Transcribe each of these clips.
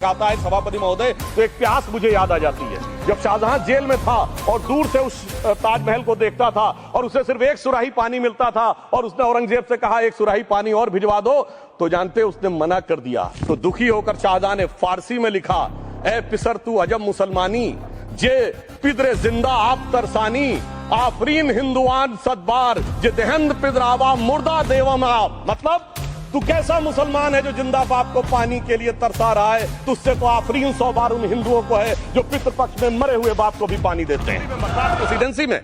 आता है सभापति महोदय तो एक प्यास मुझे याद आ जाती है। जब शाहजहां जेल में था और दूर से उस ताजमहल को देखता था और उसे सिर्फ एक सुराही पानी मिलता था और उसने औरंगजेब से कहा एक सुराही पानी और भिजवा दो, तो जानते उसने मना कर दिया। तो दुखी होकर शाहजहां ने फारसी में लिखा, ए पिसर तू अजब मुसलमानी जे पिदरे जिंदा आप तरसानी आफरीन हिंदुआन सदबार जे देहंद पिदरावा मुर्दा देवम आप। मतलब तू कैसा मुसलमान है जो जिंदा बाप को पानी के लिए तरसा रहा है, तुझसे तो आफरीन 100 बार उन हिंदुओं को है जो पितृपक्ष में मरे हुए बाप को भी पानी देते हैं। मद्रास प्रेसिडेंसी में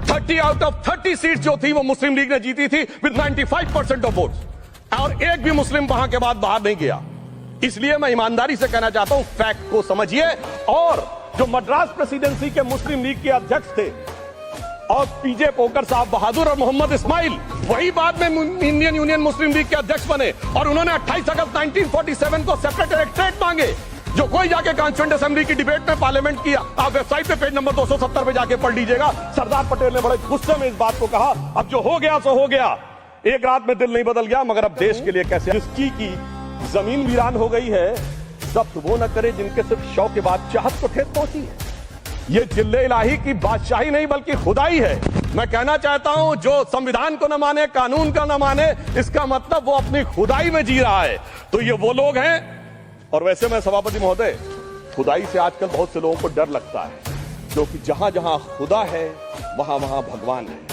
30 आउट ऑफ 30 सीट जो थी वो मुस्लिम लीग ने जीती थी विद 95% ऑफ वोट्स, और एक भी मुस्लिम वहां के बाद बाहर नहीं गया। इसलिए मैं ईमानदारी से कहना चाहता हूं, फैक्ट को समझिए। और जो मद्रास प्रेसिडेंसी के मुस्लिम लीग के अध्यक्ष थे और पीजे पोकर साहब बहादुर और मोहम्मद इस्माइल, वही बाद में इंडियन यूनियन मुस्लिम लीग के अध्यक्ष बने और उन्होंने 28 अगस्त 1947 को सेपरेट इलेक्टोरेट मांगे, जो कोई जाके कॉन्स्टिट्यूएंट असेंबली की डिबेट में पार्लियामेंट किया। आप वेबसाइट पे पेज नंबर 270 पे जाके पढ़ लीजिएगा। सरदार पटेल ने बड़े गुस्से में इस बात को कहा, अब जो हो गया सो हो गया, एक रात में दिल नहीं बदल गया, मगर अब देश के लिए कैसे। जिसकी की जमीन वीरान हो गई है, जब्त वो न करे जिनके सिर्फ शौक के बाद चाहत को ठेस पहुंची है। ये जिल्ले इलाही की बादशाही नहीं बल्कि खुदाई है। मैं कहना चाहता हूं, जो संविधान को न माने, कानून का न माने, इसका मतलब वो अपनी खुदाई में जी रहा है। तो ये वो लोग हैं। और वैसे मैं सभापति महोदय, खुदाई से आजकल बहुत से लोगों को डर लगता है, क्योंकि जहां जहां खुदा है वहां वहां भगवान है।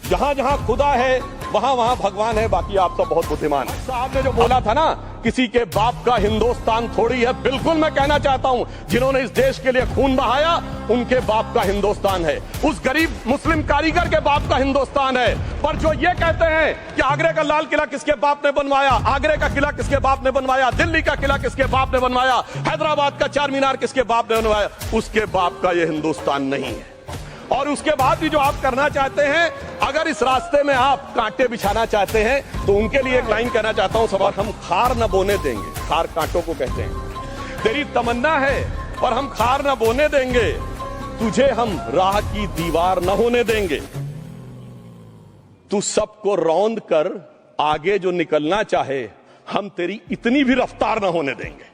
जहां जहां खुदा है वहां वहां भगवान है। बाकी आप सब बहुत बुद्धिमान हैं। साहब ने जो बोला था ना, किसी के बाप का हिंदुस्तान थोड़ी है, बिल्कुल मैं कहना चाहता हूं, जिन्होंने इस देश के लिए खून बहाया उनके बाप का हिंदुस्तान है, उस गरीब मुस्लिम कारीगर के बाप का हिंदुस्तान है। पर जो ये कहते हैं कि आगरे का लाल किला किसके बाप ने बनवाया, आगरे का किला किसके बाप ने बनवाया, दिल्ली का किला किसके बाप ने बनवाया, हैदराबाद का चार मीनार किसके बाप ने बनवाया, उसके बाप का यह हिंदुस्तान नहीं है। और उसके बाद भी जो आप करना चाहते हैं, अगर इस रास्ते में आप कांटे बिछाना चाहते हैं, तो उनके लिए एक लाइन कहना चाहता हूं, सभा, हम खार न बोने देंगे। खार कांटों को कहते हैं। तेरी तमन्ना है पर हम खार न बोने देंगे, तुझे हम राह की दीवार न होने देंगे। तू सबको रौंद कर आगे जो निकलना चाहे, हम तेरी इतनी भी रफ्तार न होने देंगे।